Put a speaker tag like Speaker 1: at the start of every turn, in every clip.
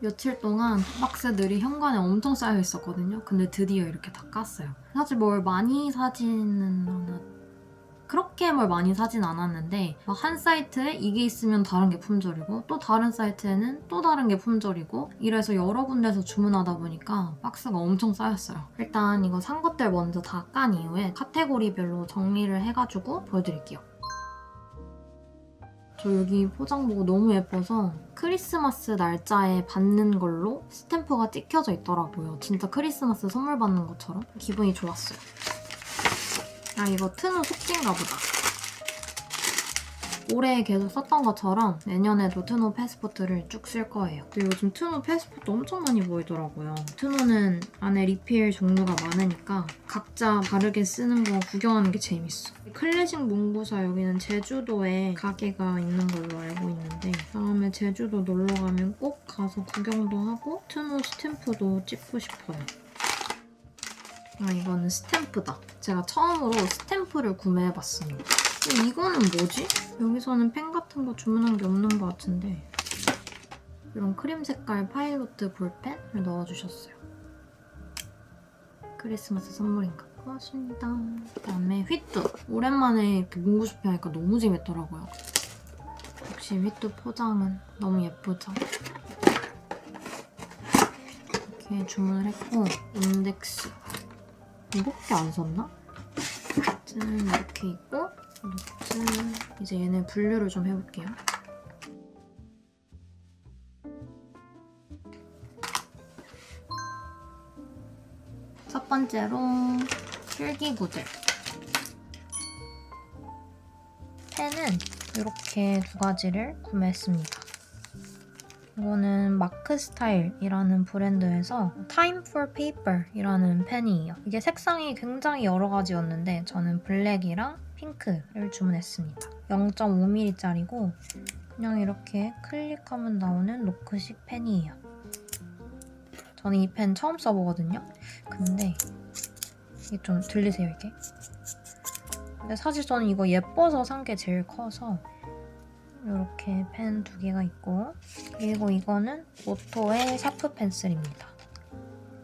Speaker 1: 며칠 동안 박스들이 현관에 엄청 쌓여 있었거든요. 근데 드디어 이렇게 다 깠어요. 사실 뭘 많이 사지는 그렇게 뭘 많이 사진 않았는데 막 한 사이트에 이게 있으면 다른 게 품절이고 또 다른 사이트에는 또 다른 게 품절이고 이래서 여러 군데서 주문하다 보니까 박스가 엄청 쌓였어요. 일단 이거 산 것들 먼저 다 깐 이후에 카테고리별로 정리를 해가지고 보여드릴게요. 저 여기 포장 보고 너무 예뻐서 크리스마스 날짜에 받는 걸로 스탬프가 찍혀져 있더라고요. 진짜 크리스마스 선물 받는 것처럼 기분이 좋았어요. 아, 이거 트누 속지인가 보다. 올해 계속 썼던 것처럼 내년에도 트누 패스포트를 쭉 쓸 거예요. 근데 요즘 트누 패스포트 엄청 많이 보이더라고요. 트누는 안에 리필 종류가 많으니까 각자 다르게 쓰는 거 구경하는 게 재밌어. 클래식 문구사 여기는 제주도에 가게가 있는 걸로 알고 있는데 다음에 제주도 놀러 가면 꼭 가서 구경도 하고 트누 스탬프도 찍고 싶어요. 아, 이거는 스탬프다. 제가 처음으로 스탬프를 구매해봤습니다. 이거는 뭐지? 여기서는 펜 같은 거 주문한 게 없는 것 같은데 이런 크림 색깔 파일로트 볼펜을 넣어주셨어요. 크리스마스 선물인가? 고맙습니다. 그다음에 휘뚜. 오랜만에 이렇게 문구 쇼핑하니까 너무 재밌더라고요. 역시 휘뚜 포장은 너무 예쁘죠? 이렇게 주문을 했고 인덱스. 이거밖에 안 썼나? 짠, 이렇게 있고 노트. 이제 얘네 분류를 좀 해볼게요. 첫 번째로 필기구들. 펜은 이렇게 두 가지를 구매했습니다. 이거는 마크스타일이라는 브랜드에서 Time for Paper이라는 펜이에요. 이게 색상이 굉장히 여러 가지였는데 저는 블랙이랑 핑크를 주문했습니다. 0.5mm짜리고 그냥 이렇게 클릭하면 나오는 노크식 펜이에요. 저는 이 펜 처음 써보거든요. 근데 이게 좀 들리세요, 이게? 근데 사실 저는 이거 예뻐서 산 게 제일 커서 이렇게 펜 두 개가 있고 그리고 이거는 모토의 샤프 펜슬입니다.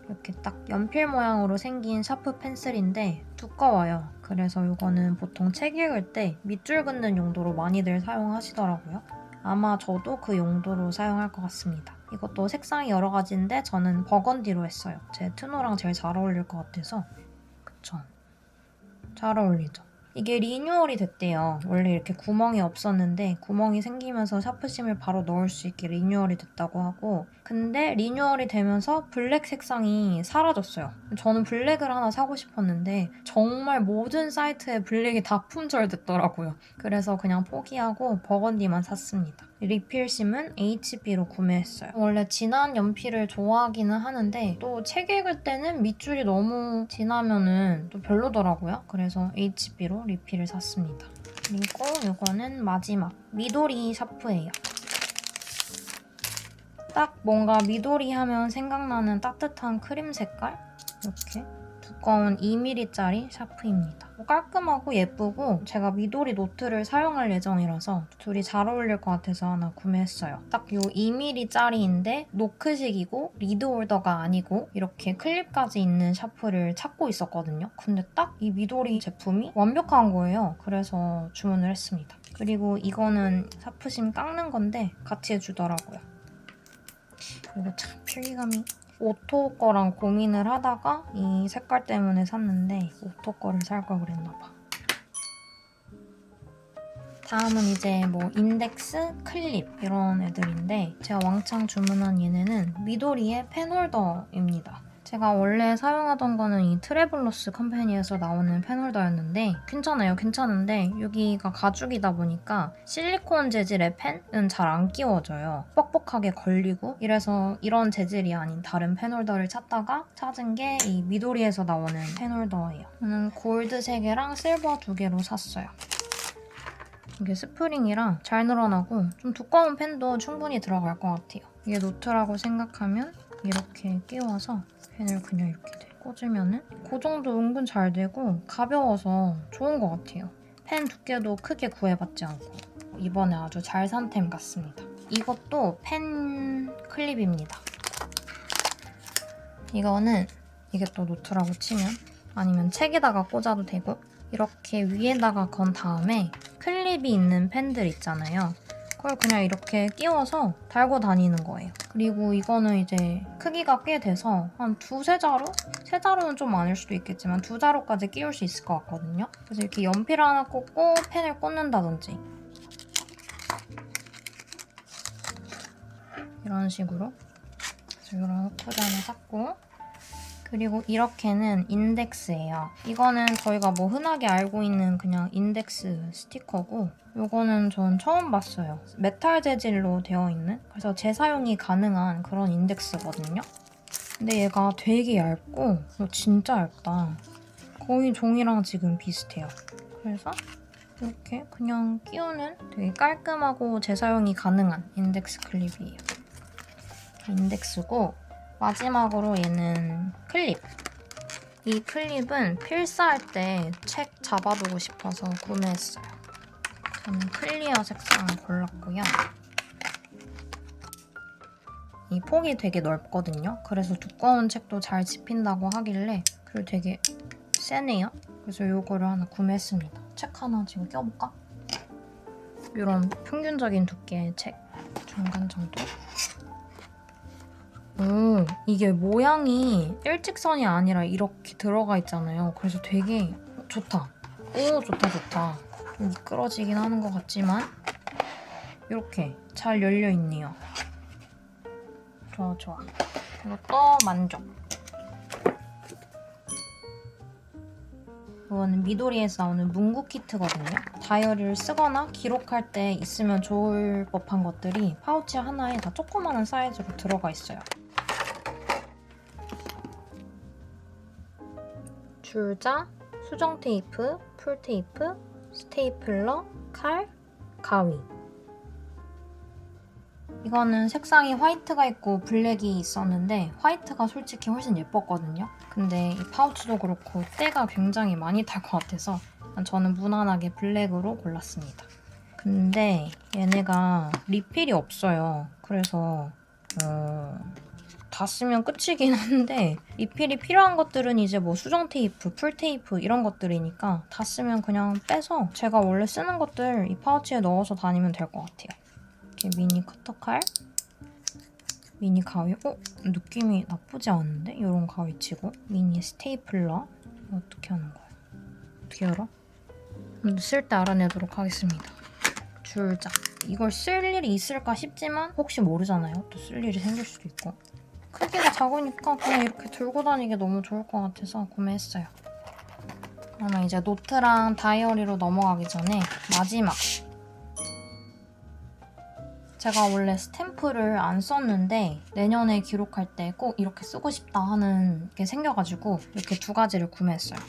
Speaker 1: 이렇게 딱 연필 모양으로 생긴 샤프 펜슬인데 두꺼워요. 그래서 이거는 보통 책 읽을 때 밑줄 긋는 용도로 많이들 사용하시더라고요. 아마 저도 그 용도로 사용할 것 같습니다. 이것도 색상이 여러 가지인데 저는 버건디로 했어요. 제 트노랑 제일 잘 어울릴 것 같아서. 그쵸? 잘 어울리죠? 이게 리뉴얼이 됐대요. 원래 이렇게 구멍이 없었는데 구멍이 생기면서 샤프심을 바로 넣을 수 있게 리뉴얼이 됐다고 하고 근데 리뉴얼이 되면서 블랙 색상이 사라졌어요. 저는 블랙을 하나 사고 싶었는데 정말 모든 사이트에 블랙이 다 품절됐더라고요. 그래서 그냥 포기하고 버건디만 샀습니다. 리필심은 HB로 구매했어요. 원래 진한 연필을 좋아하기는 하는데 또 책 읽을 때는 밑줄이 너무 진하면은 또 별로더라고요. 그래서 HB로 리필을 샀습니다. 그리고 이거는 마지막 미도리 샤프예요. 딱 뭔가 미도리 하면 생각나는 따뜻한 크림 색깔? 이렇게 두꺼운 2mm짜리 샤프입니다. 깔끔하고 예쁘고 제가 미도리 노트를 사용할 예정이라서 둘이 잘 어울릴 것 같아서 하나 구매했어요. 딱 이 2mm짜리인데 노크식이고 리드 홀더가 아니고 이렇게 클립까지 있는 샤프를 찾고 있었거든요. 근데 딱 이 미도리 제품이 완벽한 거예요. 그래서 주문을 했습니다. 그리고 이거는 샤프심 깎는 건데 같이 해주더라고요. 이거 참 필기감이 오토 거랑 고민을 하다가 이 색깔 때문에 샀는데 오토 거를 살 걸 그랬나 봐. 다음은 이제 뭐 인덱스, 클립 이런 애들인데 제가 왕창 주문한 얘네는 미도리의 펜홀더입니다. 제가 원래 사용하던 거는 이 트래블러스 컴퍼니에서 나오는 펜홀더였는데 괜찮은데 여기가 가죽이다 보니까 실리콘 재질의 펜은 잘 안 끼워져요. 뻑뻑하게 걸리고 이래서 이런 재질이 아닌 다른 펜홀더를 찾다가 찾은 게 이 미도리에서 나오는 펜홀더예요. 저는 골드 3개랑 실버 2개로 샀어요. 이게 스프링이랑 잘 늘어나고 좀 두꺼운 펜도 충분히 들어갈 것 같아요. 이게 노트라고 생각하면 이렇게 끼워서 펜을 그냥 이렇게 꽂으면은 그 정도 은근 잘 되고 가벼워서 좋은 것 같아요. 펜 두께도 크게 구애받지 않고 이번에 아주 잘 산 템 같습니다. 이것도 펜 클립입니다. 이거는 이게 또 노트라고 치면 아니면 책에다가 꽂아도 되고 이렇게 위에다가 건 다음에 클립이 있는 펜들 있잖아요. 그걸 그냥 이렇게 끼워서 달고 다니는 거예요. 그리고 이거는 이제 크기가 꽤 돼서 한 두세 자루? 세 자루는 좀 많을 수도 있겠지만 두 자루까지 끼울 수 있을 것 같거든요. 그래서 이렇게 연필 하나 꽂고 펜을 꽂는다든지 이런 식으로 그래서 이런 포즈 하나 샀고 그리고 이렇게는 인덱스예요. 이거는 저희가 뭐 흔하게 알고 있는 그냥 인덱스 스티커고 이거는 전 처음 봤어요. 메탈 재질로 되어 있는 그래서 재사용이 가능한 그런 인덱스거든요. 근데 얘가 되게 얇고 진짜 얇다. 거의 종이랑 지금 비슷해요. 그래서 이렇게 그냥 끼우는 되게 깔끔하고 재사용이 가능한 인덱스 클립이에요. 인덱스고 마지막으로 얘는 클립. 이 클립은 필사할 때 책 잡아두고 싶어서 구매했어요. 저는 클리어 색상을 골랐고요. 이 폭이 되게 넓거든요. 그래서 두꺼운 책도 잘 집힌다고 하길래 그리고 되게 세네요. 그래서 이거를 하나 구매했습니다. 책 하나 지금 껴볼까? 이런 평균적인 두께의 책 중간 정도. 오, 이게 모양이 일직선이 아니라 이렇게 들어가 있잖아요. 그래서 되게 좋다. 오, 좋다. 좀 미끄러지긴 하는 것 같지만 이렇게 잘 열려있네요. 좋아. 이것도 만족. 이거는 미도리에서 나오는 문구 키트거든요. 다이어리를 쓰거나 기록할 때 있으면 좋을 법한 것들이 파우치 하나에 다 조그마한 사이즈로 들어가 있어요. 줄자, 수정 테이프, 풀 테이프, 스테이플러, 칼, 가위. 이거는 색상이 화이트가 있고 블랙이 있었는데 화이트가 솔직히 훨씬 예뻤거든요. 근데 이 파우치도 그렇고 때가 굉장히 많이 탈 것 같아서 저는 무난하게 블랙으로 골랐습니다. 근데 얘네가 리필이 없어요. 그래서 다 쓰면 끝이긴 한데 리필이 필요한 것들은 이제 뭐 수정 테이프, 풀 테이프 이런 것들이니까 다 쓰면 그냥 빼서 제가 원래 쓰는 것들 이 파우치에 넣어서 다니면 될 것 같아요. 이렇게 미니 커터칼, 미니 가위, 느낌이 나쁘지 않은데? 이런 가위치고 미니 스테이플러. 이거 어떻게 하는 거야? 어떻게 열어? 쓸 때 알아내도록 하겠습니다. 줄자. 이걸 쓸 일이 있을까 싶지만 혹시 모르잖아요. 또 쓸 일이 생길 수도 있고. 크기가 작으니까 그냥 이렇게 들고 다니기 너무 좋을 것 같아서 구매했어요. 그러면 이제 노트랑 다이어리로 넘어가기 전에 마지막. 제가 원래 스탬프를 안 썼는데 내년에 기록할 때 꼭 이렇게 쓰고 싶다 하는 게 생겨가지고 이렇게 두 가지를 구매했어요.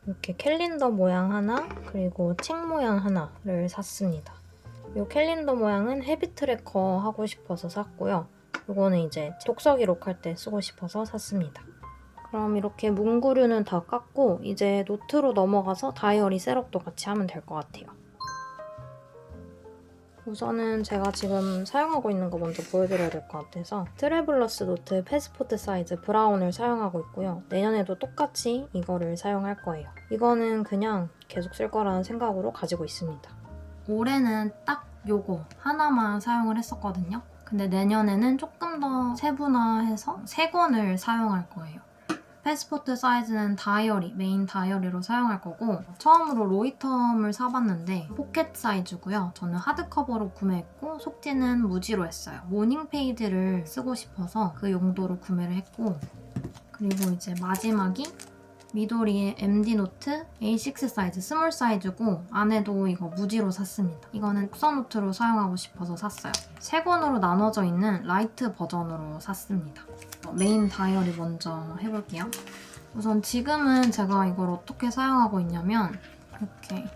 Speaker 1: 이렇게 캘린더 모양 하나, 그리고 책 모양 하나를 샀습니다. 이 캘린더 모양은 헤비 트래커 하고 싶어서 샀고요. 이거는 이제 독서 기록할 때 쓰고 싶어서 샀습니다. 그럼 이렇게 문구류는 다 깠고 이제 노트로 넘어가서 다이어리 셋업도 같이 하면 될 것 같아요. 우선은 제가 지금 사용하고 있는 거 먼저 보여드려야 될 것 같아서 트래블러스 노트 패스포트 사이즈 브라운을 사용하고 있고요. 내년에도 똑같이 이거를 사용할 거예요. 이거는 그냥 계속 쓸 거라는 생각으로 가지고 있습니다. 올해는 딱 요거 하나만 사용을 했었거든요. 근데 내년에는 조금 더 세분화해서 3권을 사용할 거예요. 패스포트 사이즈는 다이어리, 메인 다이어리로 사용할 거고 처음으로 로이텀을 사봤는데 포켓 사이즈고요. 저는 하드커버로 구매했고 속지는 무지로 했어요. 모닝 페이지를 쓰고 싶어서 그 용도로 구매를 했고 그리고 이제 마지막이 미도리의 MD 노트 A6 사이즈 스몰 사이즈고 안에도 이거 무지로 샀습니다. 이거는 독서 노트로 사용하고 싶어서 샀어요. 3권으로 나눠져 있는 라이트 버전으로 샀습니다. 메인 다이어리 먼저 해볼게요. 우선 지금은 제가 이걸 어떻게 사용하고 있냐면 이렇게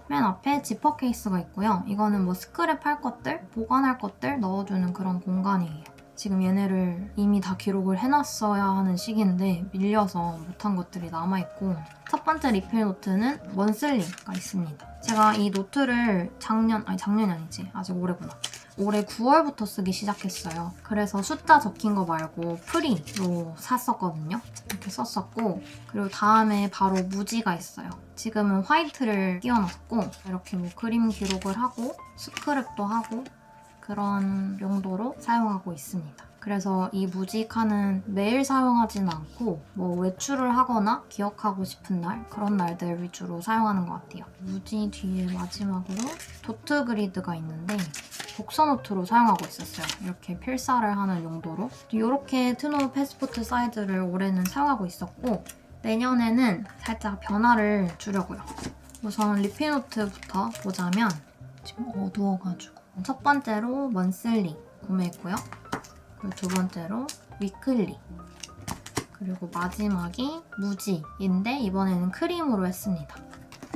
Speaker 1: 맨 앞에 지퍼 케이스가 있고요. 이거는 뭐 스크랩 할 것들, 보관할 것들 넣어주는 그런 공간이에요. 지금 얘네를 이미 다 기록을 해놨어야 하는 시기인데 밀려서 못한 것들이 남아있고, 첫 번째 리필 노트는 먼슬리가 있습니다. 제가 이 노트를 작년이 아니지. 아직 올해구나. 올해 9월부터 쓰기 시작했어요. 그래서 숫자 적힌 거 말고 프리로 샀었거든요. 이렇게 썼었고, 그리고 다음에 바로 무지가 있어요. 지금은 화이트를 끼워놨고, 이렇게 뭐 그림 기록을 하고 스크랩도 하고 그런 용도로 사용하고 있습니다. 그래서 이 무지 칸은 매일 사용하지는 않고 뭐 외출을 하거나 기억하고 싶은 날, 그런 날들 위주로 사용하는 것 같아요. 무지 뒤에 마지막으로 도트 그리드가 있는데 독서 노트로 사용하고 있었어요. 이렇게 필사를 하는 용도로. 이렇게 트노 패스포트 사이즈를 올해는 사용하고 있었고, 내년에는 살짝 변화를 주려고요. 우선 리필 노트부터 보자면 지금 어두워가지고 첫 번째로 먼슬리 구매했고요. 그리고 두 번째로 위클리, 그리고 마지막이 무지인데 이번에는 크림으로 했습니다.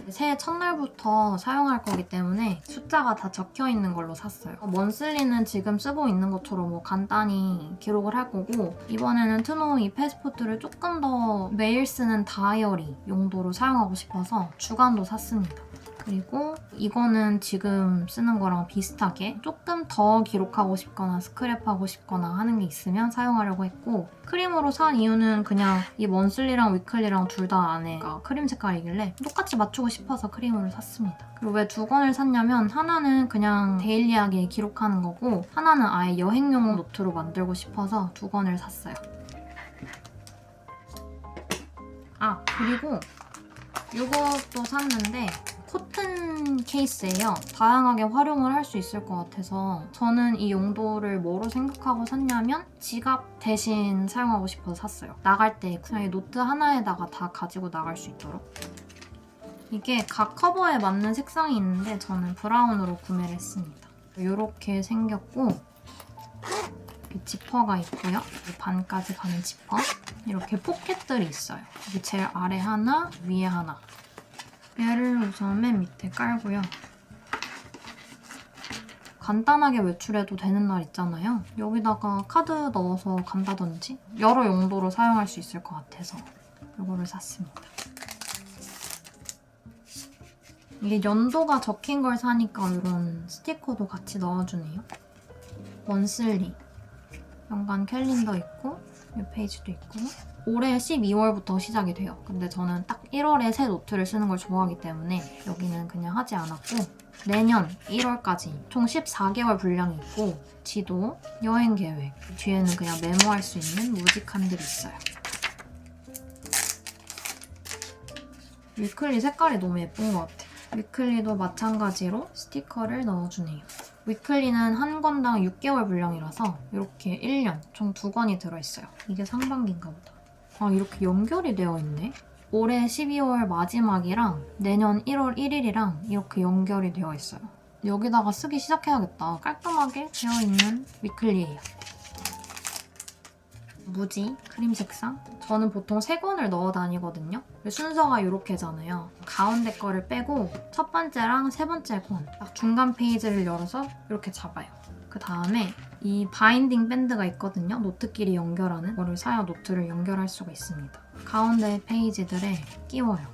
Speaker 1: 새해 첫날부터 사용할 거기 때문에 숫자가 다 적혀있는 걸로 샀어요. 먼슬리는 지금 쓰고 있는 것처럼 뭐 간단히 기록을 할 거고, 이번에는 트노 이 패스포트를 조금 더 매일 쓰는 다이어리 용도로 사용하고 싶어서 주간도 샀습니다. 그리고 이거는 지금 쓰는 거랑 비슷하게 조금 더 기록하고 싶거나 스크랩하고 싶거나 하는 게 있으면 사용하려고 했고, 크림으로 산 이유는 그냥 이 먼슬리랑 위클리랑 둘 다 안에가 크림 색깔이길래 똑같이 맞추고 싶어서 크림으로 샀습니다. 그리고 왜 두 권을 샀냐면 하나는 그냥 데일리하게 기록하는 거고 하나는 아예 여행용 노트로 만들고 싶어서 두 권을 샀어요. 그리고 이것도 샀는데 코튼 케이스예요. 다양하게 활용을 할 수 있을 것 같아서 저는 이 용도를 뭐로 생각하고 샀냐면 지갑 대신 사용하고 싶어서 샀어요. 나갈 때 그냥 이 노트 하나에다가 다 가지고 나갈 수 있도록. 이게 각 커버에 맞는 색상이 있는데 저는 브라운으로 구매를 했습니다. 이렇게 생겼고 이렇게 지퍼가 있고요. 반까지 가는 지퍼. 이렇게 포켓들이 있어요. 여기 제일 아래 하나, 위에 하나. 얘를 우선 맨 밑에 깔고요. 간단하게 외출해도 되는 날 있잖아요. 여기다가 카드 넣어서 간다든지 여러 용도로 사용할 수 있을 것 같아서 이거를 샀습니다. 이게 연도가 적힌 걸 사니까 이런 스티커도 같이 넣어주네요. 먼슬리 연간 캘린더 있고 이 페이지도 있고, 올해 12월부터 시작이 돼요. 근데 저는 딱 1월에 새 노트를 쓰는 걸 좋아하기 때문에 여기는 그냥 하지 않았고, 내년 1월까지 총 14개월 분량이 있고 지도, 여행 계획, 뒤에는 그냥 메모할 수 있는 무지칸들이 있어요. 위클리 색깔이 너무 예쁜 것 같아. 위클리도 마찬가지로 스티커를 넣어주네요. 위클리는 한 권당 6개월 분량이라서 이렇게 1년 총 2권이 들어있어요. 이게 상반기인가 보다. 이렇게 연결이 되어 있네. 올해 12월 마지막이랑 내년 1월 1일이랑 이렇게 연결이 되어 있어요. 여기다가 쓰기 시작해야겠다. 깔끔하게 되어 있는 위클리예요. 무지, 크림 색상. 저는 보통 3권을 넣어 다니거든요. 순서가 이렇게잖아요. 가운데 거를 빼고 첫 번째랑 세 번째 권, 딱 중간 페이지를 열어서 이렇게 잡아요. 그 다음에 이 바인딩 밴드가 있거든요. 노트끼리 연결하는 거를 사야 노트를 연결할 수가 있습니다. 가운데 페이지들에 끼워요.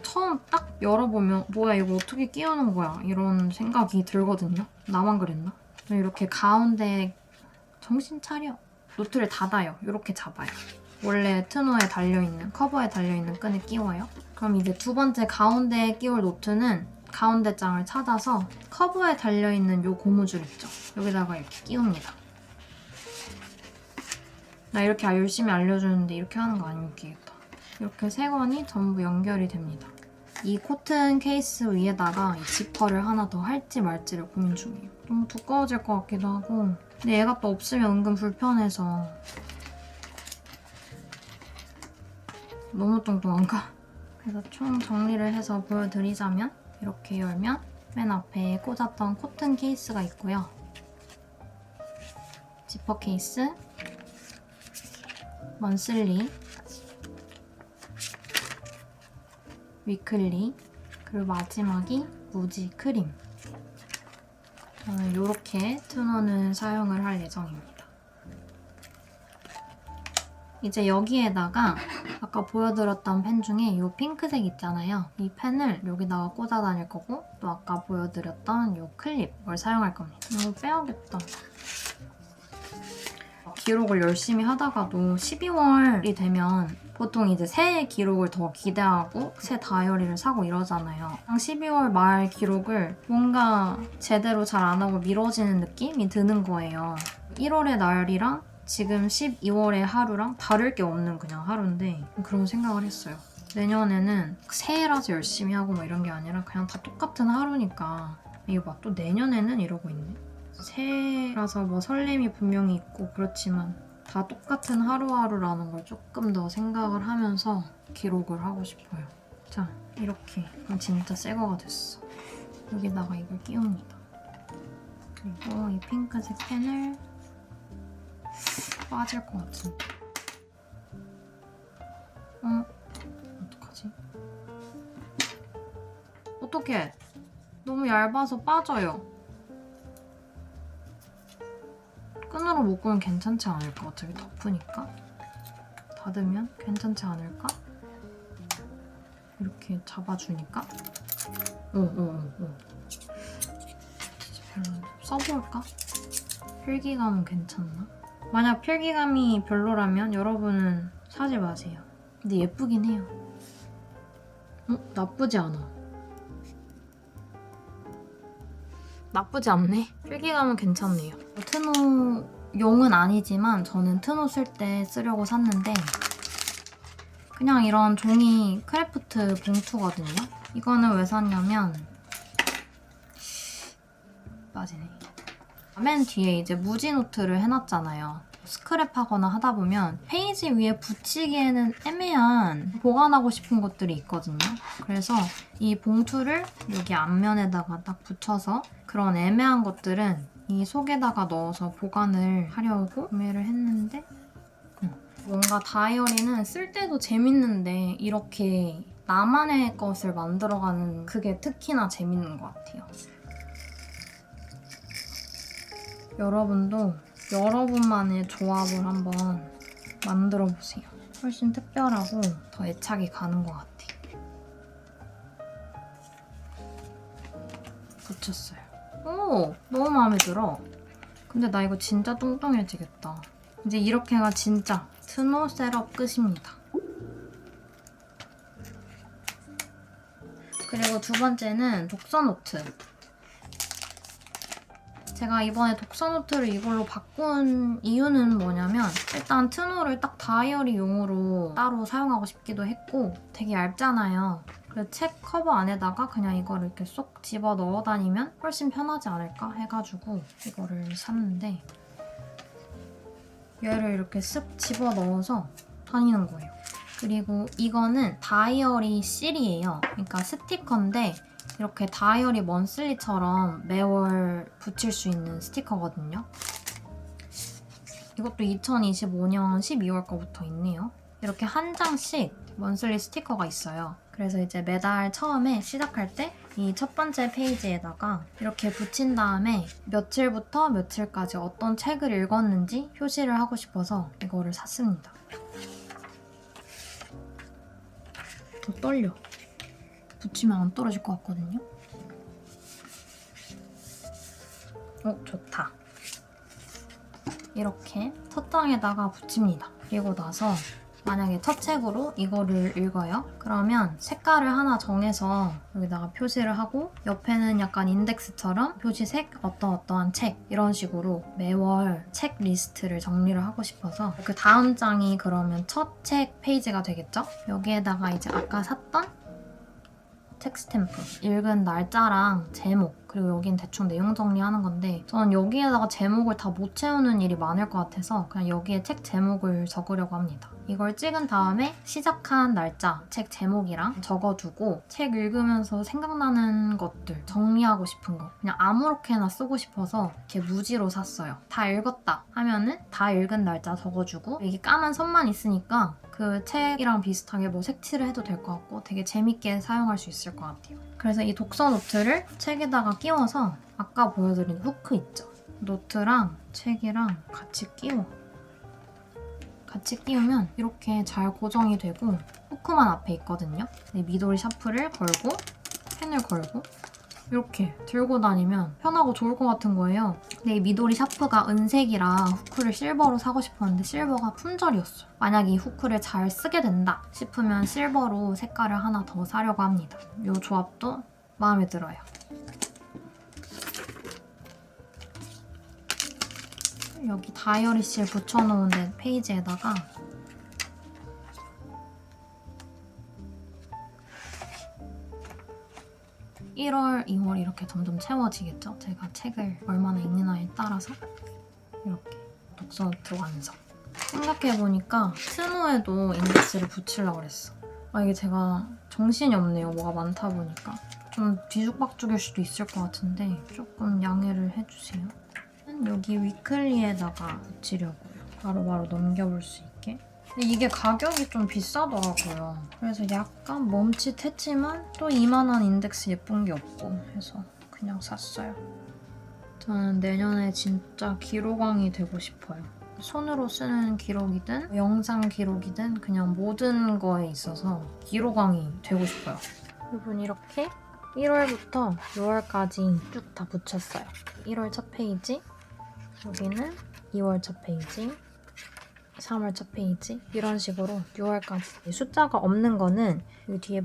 Speaker 1: 처음 딱 열어보면 뭐야 이거 어떻게 끼우는 거야 이런 생각이 들거든요. 나만 그랬나? 이렇게 가운데 정신 차려. 노트를 닫아요. 이렇게 잡아요. 원래 트노에 달려있는, 커버에 달려있는 끈을 끼워요. 그럼 이제 두 번째 가운데에 끼울 노트는 가운데 장을 찾아서 커버에 달려있는 요 고무줄 있죠? 여기다가 이렇게 끼웁니다. 나 이렇게 열심히 알려주는데 이렇게 하는 거 아니겠다. 이렇게 3권이 전부 연결이 됩니다. 이 코튼 케이스 위에다가 이 지퍼를 하나 더 할지 말지를 고민 중이에요. 너무 두꺼워질 것 같기도 하고, 근데 얘가 또 없으면 은근 불편해서. 너무 뚱뚱한가? 그래서 총 정리를 해서 보여드리자면 이렇게 열면 맨 앞에 꽂았던 코튼 케이스가 있고요. 지퍼 케이스, 먼슬리, 위클리, 그리고 마지막이 무지 크림. 저는 이렇게 트노는 사용을 할 예정입니다. 이제 여기에다가 아까 보여드렸던 펜 중에 이 핑크색 있잖아요. 이 펜을 여기다가 꽂아 다닐 거고 또 아까 보여드렸던 이 클립 이걸 사용할 겁니다. 이거 빼야겠다. 기록을 열심히 하다가도 12월이 되면 보통 이제 새해 기록을 더 기대하고 새 다이어리를 사고 이러잖아요. 12월 말 기록을 뭔가 제대로 잘 안 하고 미뤄지는 느낌이 드는 거예요. 1월의 날이랑 지금 12월의 하루랑 다를 게 없는 그냥 하루인데 그런 생각을 했어요. 내년에는 새해라서 열심히 하고 뭐 이런 게 아니라 그냥 다 똑같은 하루니까 이게 막 또 내년에는 이러고 있네. 새해라서 뭐 설렘이 분명히 있고 그렇지만 다 똑같은 하루하루라는 걸 조금 더 생각을 하면서 기록을 하고 싶어요. 자, 이렇게 그럼 진짜 새 거가 됐어. 여기다가 이걸 끼웁니다. 그리고 이 핑크색 펜을 빠질 것 같은데. 어떡하지? 어떡해? 너무 얇아서 빠져요. 끈으로 묶으면 괜찮지 않을까? 어차피 덮으니까. 닫으면 괜찮지 않을까? 이렇게 잡아주니까. 써볼까? 필기감은 괜찮나? 만약 필기감이 별로라면 여러분은 사지 마세요. 근데 예쁘긴 해요. 나쁘지 않아. 나쁘지 않네. 필기감은 괜찮네요. 트노용은 아니지만 저는 트노 쓸 때 쓰려고 샀는데 그냥 이런 종이 크래프트 봉투거든요. 이거는 왜 샀냐면 빠지네. 맨 뒤에 이제 무지노트를 해놨잖아요. 스크랩하거나 하다 보면 페이지 위에 붙이기에는 애매한 보관하고 싶은 것들이 있거든요. 그래서 이 봉투를 여기 앞면에다가 딱 붙여서 그런 애매한 것들은 이 속에다가 넣어서 보관을 하려고 구매를 했는데 뭔가 다이어리는 쓸 때도 재밌는데 이렇게 나만의 것을 만들어가는 그게 특히나 재밌는 것 같아요. 여러분도 여러분만의 조합을 한번 만들어보세요. 훨씬 특별하고 더 애착이 가는 것 같아. 붙였어요. 오! 너무 마음에 들어. 근데 나 이거 진짜 뚱뚱해지겠다. 이제 이렇게가 진짜 트노 셋업 끝입니다. 그리고 두 번째는 독서노트. 제가 이번에 독서노트를 이걸로 바꾼 이유는 뭐냐면 일단 트노를 딱 다이어리용으로 따로 사용하고 싶기도 했고 되게 얇잖아요. 그래서 책 커버 안에다가 그냥 이거를 이렇게 쏙 집어 넣어 다니면 훨씬 편하지 않을까 해가지고 이거를 샀는데 얘를 이렇게 쓱 집어 넣어서 다니는 거예요. 그리고 이거는 다이어리 실이에요. 그러니까 스티커인데 이렇게 다이어리 먼슬리처럼 매월 붙일 수 있는 스티커거든요. 이것도 2025년 12월 거부터 있네요. 이렇게 한 장씩 먼슬리 스티커가 있어요. 그래서 이제 매달 처음에 시작할 때 이 첫 번째 페이지에다가 이렇게 붙인 다음에 며칠부터 며칠까지 어떤 책을 읽었는지 표시를 하고 싶어서 이거를 샀습니다. 더 떨려. 붙이면 안 떨어질 것 같거든요. 좋다. 이렇게 첫 장에다가 붙입니다. 그리고 나서 만약에 첫 책으로 이거를 읽어요. 그러면 색깔을 하나 정해서 여기다가 표시를 하고 옆에는 약간 인덱스처럼 표시색, 어떠한 책 이런 식으로 매월 책 리스트를 정리를 하고 싶어서 그 다음 장이 그러면 첫 책 페이지가 되겠죠? 여기에다가 이제 아까 샀던 책 스탬프, 읽은 날짜랑 제목, 그리고 여긴 대충 내용 정리하는 건데 저는 여기에다가 제목을 다 못 채우는 일이 많을 것 같아서 그냥 여기에 책 제목을 적으려고 합니다. 이걸 찍은 다음에 시작한 날짜, 책 제목이랑 적어두고 책 읽으면서 생각나는 것들, 정리하고 싶은 거 그냥 아무렇게나 쓰고 싶어서 이렇게 무지로 샀어요. 다 읽었다 하면은 다 읽은 날짜 적어주고 여기 까만 선만 있으니까 그 책이랑 비슷하게 뭐 색칠을 해도 될 것 같고 되게 재밌게 사용할 수 있을 것 같아요. 그래서 이 독서 노트를 책에다가 끼워서 아까 보여드린 후크 있죠? 노트랑 책이랑 같이 끼워. 같이 끼우면 이렇게 잘 고정이 되고 후크만 앞에 있거든요. 미도리 샤프를 걸고 펜을 걸고 이렇게 들고 다니면 편하고 좋을 것 같은 거예요. 근데 이 미도리 샤프가 은색이라 후크를 실버로 사고 싶었는데 실버가 품절이었어요. 만약에 이 후크를 잘 쓰게 된다 싶으면 실버로 색깔을 하나 더 사려고 합니다. 이 조합도 마음에 들어요. 여기 다이어리실 붙여놓은 데 페이지에다가 1월, 2월 이렇게 점점 채워지겠죠? 제가 책을 얼마나 읽느냐에 따라서 이렇게 독서 노트 완성. 생각해보니까 트노에도 인덱스를 붙이려고 그랬어. 이게 제가 정신이 없네요. 뭐가 많다 보니까. 좀 뒤죽박죽일 수도 있을 것 같은데 조금 양해를 해주세요. 여기 위클리에다가 붙이려고요. 바로바로 넘겨볼 수 있게. 근데 이게 가격이 좀 비싸더라고요. 그래서 약간 멈칫했지만 또 이만한 인덱스 예쁜 게 없고 해서 그냥 샀어요. 저는 내년에 진짜 기록왕이 되고 싶어요. 손으로 쓰는 기록이든 영상 기록이든 그냥 모든 거에 있어서 기록왕이 되고 싶어요. 여러분 이렇게 1월부터 6월까지 쭉 다 붙였어요. 1월 첫 페이지, 여기는 2월 첫 페이지, 3월 첫 페이지 이런 식으로 6월까지 숫자가 없는 거는 이 뒤에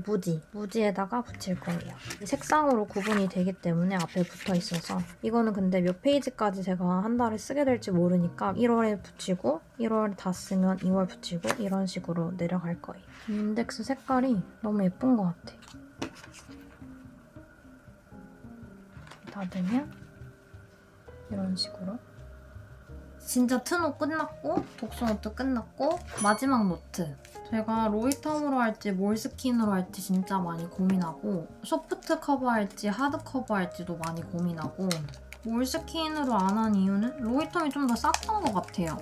Speaker 1: 무지에다가 붙일 거예요. 색상으로 구분이 되기 때문에 앞에 붙어 있어서 이거는 근데 몇 페이지까지 제가 한 달에 쓰게 될지 모르니까 1월에 붙이고 1월 다 쓰면 2월 붙이고 이런 식으로 내려갈 거예요. 인덱스 색깔이 너무 예쁜 것 같아. 닫으면 이런 식으로 진짜 트노 끝났고 독서 노트 끝났고 마지막 노트. 제가 로이텀으로 할지 몰스킨으로 할지 진짜 많이 고민하고 소프트 커버 할지 하드 커버 할지도 많이 고민하고 몰스킨으로 안 한 이유는 로이텀이 좀 더 쌌던 것 같아요.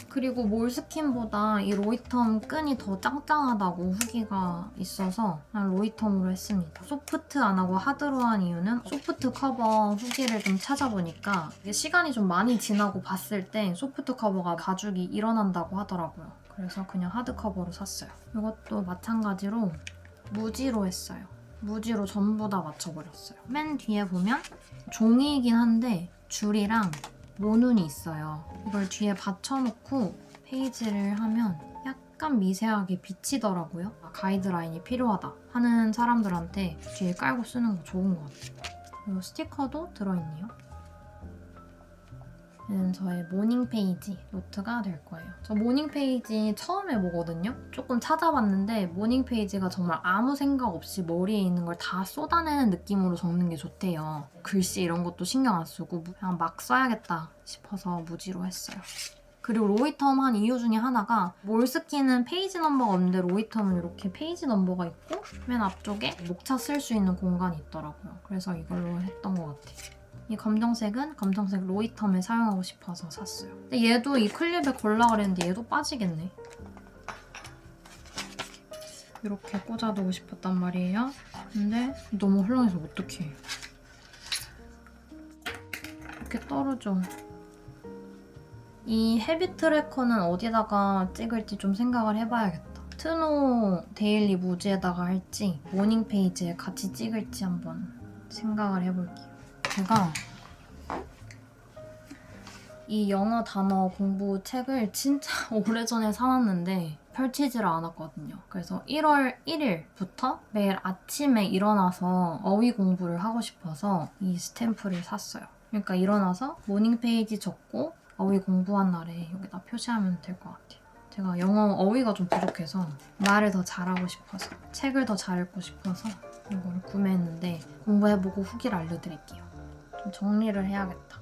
Speaker 1: 그리고 몰스킨보다 이 로이텀 끈이 더 짱짱하다고 후기가 있어서 그냥 로이텀으로 했습니다. 소프트 안 하고 하드로 한 이유는 소프트 커버 후기를 좀 찾아보니까 이게 시간이 좀 많이 지나고 봤을 때 소프트 커버가 가죽이 일어난다고 하더라고요. 그래서 그냥 하드 커버로 샀어요. 이것도 마찬가지로 무지로 했어요. 무지로 전부 다 맞춰버렸어요. 맨 뒤에 보면 종이이긴 한데 줄이랑 모눈이 있어요. 이걸 뒤에 받쳐놓고 페이지를 하면 약간 미세하게 비치더라고요. 가이드라인이 필요하다 하는 사람들한테 뒤에 깔고 쓰는 거 좋은 것 같아요. 그리고 스티커도 들어있네요. 얘는 저의 모닝 페이지 노트가 될 거예요. 저 모닝 페이지 처음 해보거든요. 조금 찾아봤는데 모닝 페이지가 정말 아무 생각 없이 머리에 있는 걸 다 쏟아내는 느낌으로 적는 게 좋대요. 글씨 이런 것도 신경 안 쓰고 그냥 막 써야겠다 싶어서 무지로 했어요. 그리고 로이텀 한 이유 중에 하나가 몰스킨은 페이지 넘버가 없는데 로이텀은 이렇게 페이지 넘버가 있고 맨 앞쪽에 목차 쓸 수 있는 공간이 있더라고요. 그래서 이걸로 했던 것 같아요. 이 검정색은 검정색 로이텀에 사용하고 싶어서 샀어요. 근데 얘도 이 클립에 걸려고 그랬는데 얘도 빠지겠네. 이렇게 꽂아두고 싶었단 말이에요. 근데 너무 헐렁해서 어떡해. 이렇게 떨어져. 이 헤비 트래커는 어디다가 찍을지 좀 생각을 해봐야겠다. 트노 데일리 무지에다가 할지 모닝 페이지에 같이 찍을지 한번 생각을 해볼게요. 제가 이 영어 단어 공부 책을 진짜 오래전에 사놨는데 펼치지를 않았거든요. 그래서 1월 1일부터 매일 아침에 일어나서 어휘 공부를 하고 싶어서 이 스탬프를 샀어요. 그러니까 일어나서 모닝 페이지 적고 어휘 공부한 날에 여기다 표시하면 될 것 같아요. 제가 영어 어휘가 좀 부족해서 말을 더 잘하고 싶어서 책을 더 잘 읽고 싶어서 이걸 구매했는데 공부해보고 후기를 알려드릴게요. 좀 정리를 해야겠다.